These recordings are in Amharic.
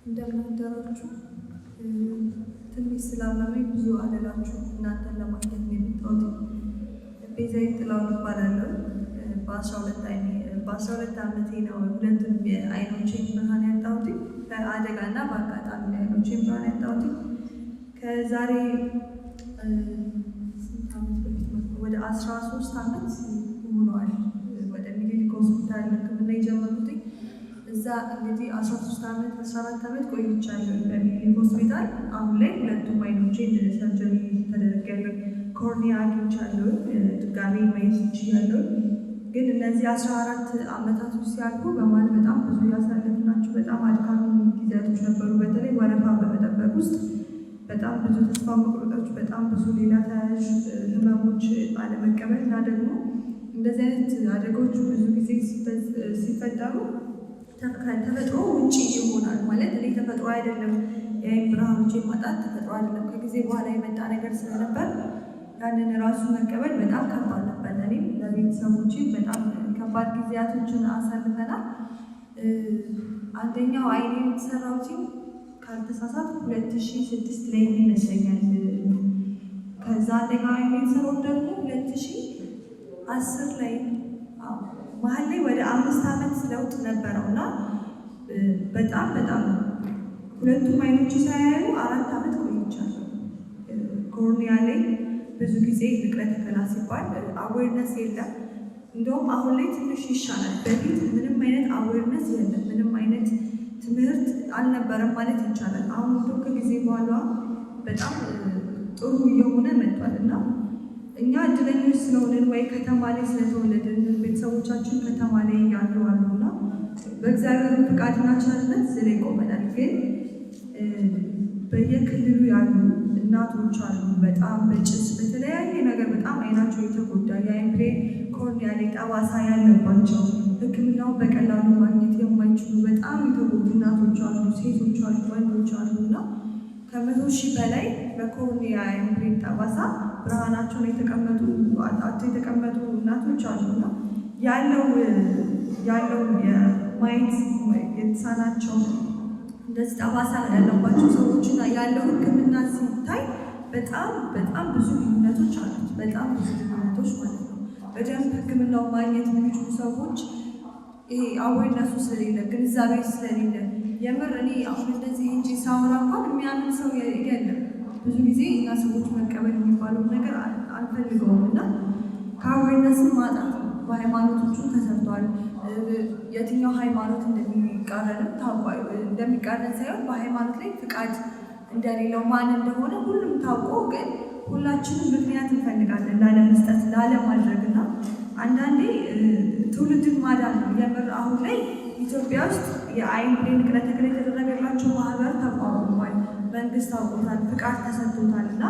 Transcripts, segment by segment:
እንደምን አደራችሁ። ትንሽ ስላመመኝ ብዙ አልላችሁ እናንተን ለማግኘት ነው የመጣሁት። ቤዛዊት ጥላሁን እባላለሁ። በ12 ዓመቴ ነው ሁለቱንም የዓይኖቼን ብርሃን ያጣሁት። በአደጋና በአጋጣሚ የዓይኖቼን ብርሃን ያጣሁት ከዛሬ ስንት ዓመት በፊት ነው? ወደ 13 ዓመት ሆኗል። ወደ ሚኒሊክ ሆስፒታል ሕክምና የጀመርኩት እዛ እንግዲህ 13 ዓመት 14 ዓመት ቆይቻለሁ በሚኒሊክ ሆስፒታል። አሁን ላይ ሁለቱም ዓይኖቼን ሰርጀሪ ተደርጌያለሁ። ኮርኒያ አግኝቻለሁ፣ ድጋሜ ማየት ችያለሁ። ግን እነዚህ 14 ዓመታቶች ሲያልፉ በማለት በጣም ብዙ ያሳለፍናቸው በጣም አድካሚ ጊዜያቶች ነበሩ። በተለይ ወረፋ በመጠበቅ ውስጥ በጣም ብዙ ተስፋ መቁረጦች፣ በጣም ብዙ ሌላ ተያያዥ ህመሞች አለመቀበል እና ደግሞ እንደዚህ አይነት አደጋዎች ብዙ ጊዜ ሲፈጠሩ ተፈጥሮ ውጭ ይሆናል ማለት እኔ ተፈጥሮ አይደለም፣ ብርሃኖቼ ማጣት ተፈጥሮ አይደለም፣ ከጊዜ በኋላ የመጣ ነገር ስለነበር ያንን ራሱ መቀበል በጣም ከባድ ነበር። እኔም ለቤተሰቦቼ በጣም ከባድ ጊዜያቶችን አሳልፈናል። አንደኛው ዓይኔ የተሰራው ካልተሳሳት 2006 ላይ ይመስለኛል። ከዛ አንደኛው ዓይኔ የተሰራው ደግሞ 2010 ላይ መሀል ላይ ወደ 5 ዓመት ለውጥ ነበረው እና በጣም ሁለቱም ዓይኖች ሳያዩ 4 ዓመት ቆይቻለሁ። ኮርኒያ ላይ ብዙ ጊዜ ንቅለ ተከላ ሲባል አዌርነስ የለም። እንደውም አሁን ላይ ትንሽ ይሻላል። በፊት ምንም አይነት አዌርነስ የለም፣ ምንም አይነት ትምህርት አልነበረም ማለት ይቻላል። አሁን እንደው ከጊዜ በኋላ በጣም ጥሩ እየሆነ መጥቷል እና እኛ እድለኞች ስለሆንን ወይ ከተማ ላይ ስለተወለድን ቤተሰቦቻችን ከተማ ላይ ያሉ አሉና በእግዚአብሔር ፍቃድና ቸርነት ስለ ይቆመናል። ግን በየክልሉ ያሉ እናቶች አሉ በጣም በጭስ በተለያየ ነገር በጣም ዓይናቸው የተጎዳ የአይን ኮርኒያ ላይ ጠባሳ ያለባቸው ሕክምናው በቀላሉ ማግኘት የማይችሉ በጣም የተጎዱ እናቶች አሉ፣ ሴቶች አሉ፣ ወንዶች አሉ እና ከ100,000 በላይ በኮርኒያ አይን ጠባሳ ብርሃናቸውን የተቀመጡ እናቶች አሉና ያለው የማየት የተሳናቸው እንደዚህ ጠባሳ ያለባቸው ሰዎችና ያለው ሕክምና ሲታይ በጣም ብዙ ልዩነቶች አሉት። በጣም ብዙ ልዩነቶች ማለት ነው። በደንብ ሕክምናው ማግኘት የሚችሉ ሰዎች ይሄ አዌርነሱ ስለሌለ ግንዛቤ ስለሌለ የምር እኔ አሁን እንደዚህ እንጂ ሳወራ እንኳን የሚያምን ሰው የለም። ብዙ ጊዜ እኛ ሰዎች መቀበል የሚባለውን ነገር አንፈልገውም እና ከአዌርነስን ማጣት ነው። በሃይማኖቶቹ ተሰርቷል። የትኛው ሃይማኖት እንደሚቃረንም ታውቋል። እንደሚቃረን ሳይሆን በሃይማኖት ላይ ፍቃድ እንደሌለው ማን እንደሆነ ሁሉም ታውቆ፣ ግን ሁላችንም ምክንያት እንፈልጋለን ላለመስጠት ላለማድረግ እና አንዳንዴ ትውልድን ማዳን ነው። የምር አሁን ላይ ኢትዮጵያ ውስጥ የዓይን ንቅለ ተከላ የተደረገላቸው ማህበር ተቋቁሟል። መንግስት አውቆታል፣ ፍቃድ ተሰጥቶታል እና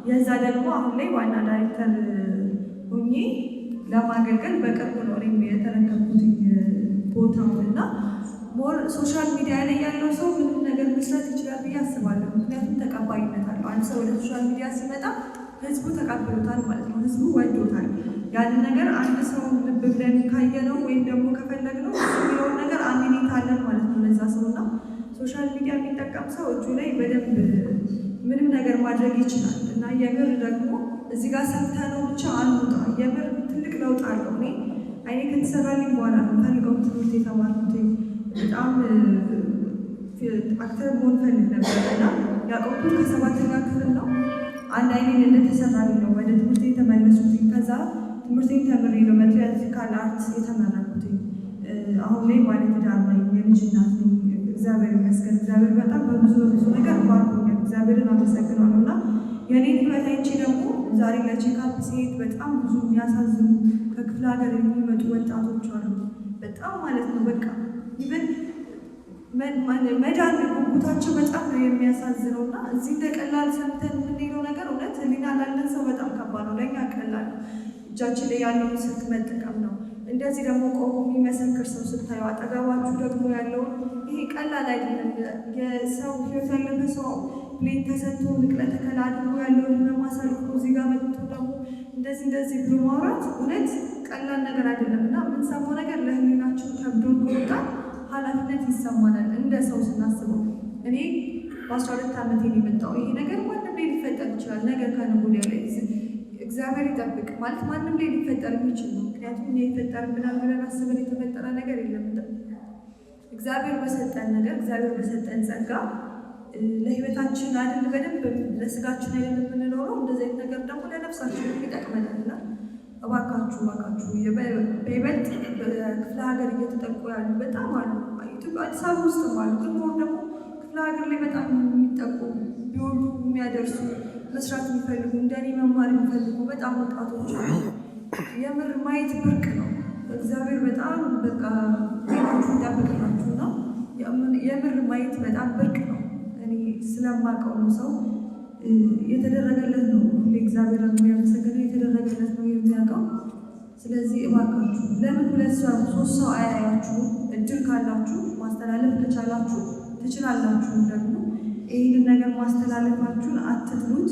የዛ ደግሞ አሁን ላይ ዋና ዳይሬክተር ሆኜ ለማገልገል በቅርቡ ነው እኔም የተረከብኩት ቦታው እና ሞር ሶሻል ሚዲያ ላይ ያለው ሰው ምንም ነገር መስራት ይችላል ብዬ አስባለሁ። ምክንያቱም ተቀባይነት አለው። አንድ ሰው ወደ ሶሻል ሚዲያ ሲመጣ ህዝቡ ተቀብሎታል ማለት ነው፣ ህዝቡ ወዶታል። ያንን ነገር አንድ ሰው ልብ ብለን ካየነው ወይም ደግሞ ከፈለግነው የሚለውን ነገር አሚኔት አለን ማለት ነው ለዛ ሰው እና ሶሻል ሚዲያ የሚጠቀም ሰው እጁ ላይ በደንብ ምንም ነገር ማድረግ ይችላል እና የምር ደግሞ እዚህ ጋር ሰምተነው ብቻ አንውጣ። የምር ትልቅ ለውጥ አለው። እኔ ዓይኔ ከተሰራልኝ በኋላ ነው ፈልገውን ትምህርት የተማርኩት። በጣም አክተር መሆን ፈልግ ነበር እና ያቆምኩት ከ7ኛ ክፍል ነው። አንድ ዓይኔን እንደተሰራልኝ ነው ወደ ትምህርት የተመለሱት። ከዛ ትምህርቴን ተምሬ ነው በትያትሪካል አርት የተመረኩት። አሁን ላይ ባለትዳር ነኝ፣ የልጅ እናት ነኝ። እግዚአብሔር ይመስገን። እግዚአብሔር በጣም በብዙ ነገር ባርኮኛል። እግዚአብሔርን አመሰግናለሁ እና የኔን ህይወት አይቼ ደግሞ ዛሬ ለቼክአፕ ሲሄድ በጣም ብዙ የሚያሳዝኑ ከክፍለ ሀገር የሚመጡ ወጣቶች አሉ። በጣም ማለት ነው በቃ ይብን መዳን ጉጉታቸው በጣም ነው የሚያሳዝነው እና እዚህ እንደቀላል ሰምተን የምንሄደው ነገር እውነት ህሊና ላለን ሰው በጣም ከባድ ነው። ለእኛ ቀላል እጃችን ላይ ያለውን ስልክ መጠቀም ነው። እንደዚህ ደግሞ ቆሞ የሚመሰክር ሰው ስታዩ አጠገባችሁ ደግሞ ያለውን ይሄ ቀላል አይደለም። የሰው ህይወት ያለፈ ሰው ፕሌን ተሰጥቶ ንቅለ ተከላ አድርጎ ያለውን ህመም አሳልፎ እዚህ ጋር መጥቶ ደግሞ እንደዚህ ብሎ ማውራት እውነት ቀላል ነገር አይደለም እና የምንሰማው ነገር ለህሊናችን ከብዶን ከወጣ ኃላፊነት ይሰማናል እንደ ሰው ስናስበው። በ12 ዓመቴ ነው የመጣው። ይሄ ነገር ማንም ላይ ሊፈጠር ይችላል። ነገር ከነገ ወዲያ ላይ እግዚአብሔር ይጠብቅ ማለት ማንም ላይ ሊፈጠር የሚችል ነው። ምክንያቱም እኛ የፈጠርን ብለን አስበን የተፈጠረ ነገር የለም። እግዚአብሔር በሰጠን ነገር እግዚአብሔር በሰጠን ጸጋ ለህይወታችን አይደል በደንብ ለስጋችን አይደል የምንኖረው። እንደዚህ አይነት ነገር ደግሞ ለነፍሳችን ይጠቅመናል እና እባካችሁ በይበልጥ በክፍለ ሀገር እየተጠቁ ያሉ በጣም አሉ። ኢትዮጵያ አዲስ አበባ ውስጥም አሉ። ግን ሞር ደግሞ ክፍለ ሀገር ላይ በጣም የሚጠቁ ቢወዱ የሚያደርሱ መስራት የሚፈልጉ እንደኔ መማር የሚፈልጉ በጣም ወጣቶች አሉ። የምር ማየት ብርቅ ነው። እግዚአብሔር በጣም በቃ ጤናችሁ ይጠብቅላችሁ እና የምር ማየት በጣም ብርቅ ነው። እኔ ስለማውቀው ነው ሰው የተደረገለት ነው እግዚአብሔር የሚያመሰግነው የተደረገለት ነው የሚያውቀው። ስለዚህ እባካችሁ ለምን 2 ሰው 3 ሰው አያያችሁ? እድል ካላችሁ ማስተላለፍ ከቻላችሁ ትችላላችሁ። ደግሞ ይህንን ነገር ማስተላለፋችሁን አትጥሉት፣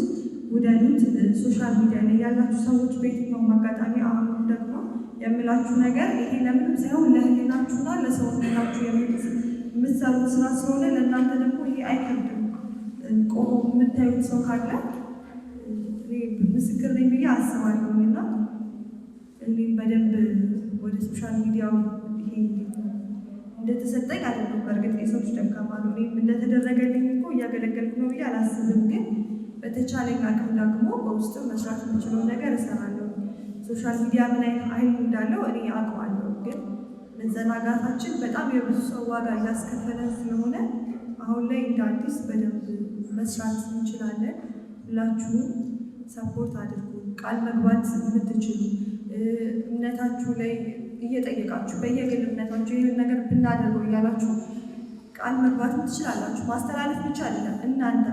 ውደዱት። ሶሻል ሚዲያ ላይ ያላችሁ ሰዎች በየትኛውም አጋጣሚ አሁን ደግሞ የምላችሁ ነገር ይሄ ለምንም ሳይሆን ለህሊናችሁና ለሰውነታችሁ የምትሰሩት ስራ ስለሆነ ለእናንተ ደግሞ ይሄ አይከብድም። ቆሞ የምታዩት ሰው ካለ ምስክር ነኝ ብዬ አስባለሁ እና እኔም በደንብ ወደ ሶሻል ሚዲያው ይሄ እንደተሰጠኝ አይደለም። በእርግጥ የሰዎች ደካማ ነው። እኔም እንደተደረገልኝ እኮ እያገለገልኩ ነው ብዬ አላስብም። ግን በተቻለኝ አቅም ደግሞ በውስጥ መስራት የምችለው ነገር እሰራለሁ። ሶሻል ሚዲያ ምን አይነት ኃይል እንዳለው እኔ አውቀዋለሁ። ግን መዘናጋታችን በጣም የብዙ ሰው ዋጋ እያስከፈለን ስለሆነ አሁን ላይ እንደ አዲስ በደንብ መስራት እንችላለን። ሁላችሁም ሰፖርት አድርጉ። ቃል መግባት የምትችሉ እምነታችሁ ላይ እየጠየቃችሁ በየግል እምነታችሁ ይህን ነገር ብናደርገው እያላችሁ ቃል መግባት ትችላላችሁ። ማስተላለፍ ብቻ አይደለም እናንተ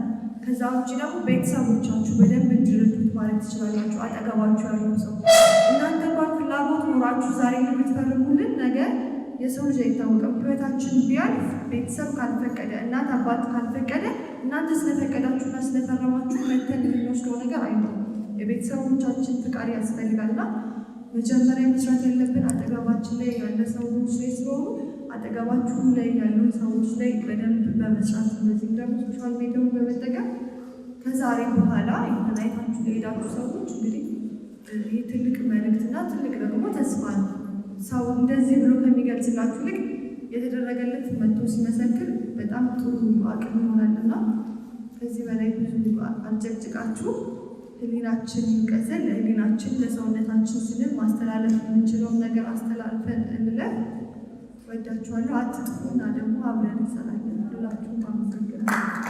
ከዛ ውጭ ደግሞ ቤተሰቦቻችሁ በደንብ እንዲረዱት ማለት ትችላላችሁ። አጠገባችሁ ያለው ሰው እናንተ እንኳን ፍላጎት ኖራችሁ ዛሬ የምትፈርሙልን ነገር የሰው ልጅ አይታወቅም። ህይወታችን ቢያልፍ ቤተሰብ ካልፈቀደ እናት አባት ካልፈቀደ እናንተ ስለፈቀዳችሁና ስለፈረማችሁ መተን የምንወስደው ነገር አይኖርም። የቤተሰቦቻችን ፍቃድ ያስፈልጋልና መጀመሪያ መስራት ያለብን አጠገባችን ላይ ያለ ሰዎች ላይ ስለሆኑ አጠገባችሁ ላይ ያሉ ሰዎች ላይ በደንብ በመስራት እነዚህም ደግሞ ሶሻል ሚዲያውን በመጠቀም ከዛሬ በኋላ ይህን አይታችሁ ለሄዳችሁ ሰዎች እንግዲህ ይህ ትልቅ መልእክትና ትልቅ ደግሞ ተስፋ ነው። ሰው እንደዚህ ብሎ ከሚገልጽላችሁ ልክ የተደረገለት መጥቶ ሲመሰክር በጣም ጥሩ አቅም ይሆናልና ከዚህ በላይ ብዙ አልጨቅጭቃችሁ ህሊናችን ይቀዘል። ለህሊናችን ለሰውነታችን ስንል ማስተላለፍ የምንችለውን ነገር አስተላልፈን እንለፍ። ወዳችኋለሁ። አትጥፉና ደግሞ አብረን እንሰራለን። ሁላችሁም አመሰግናለሁ።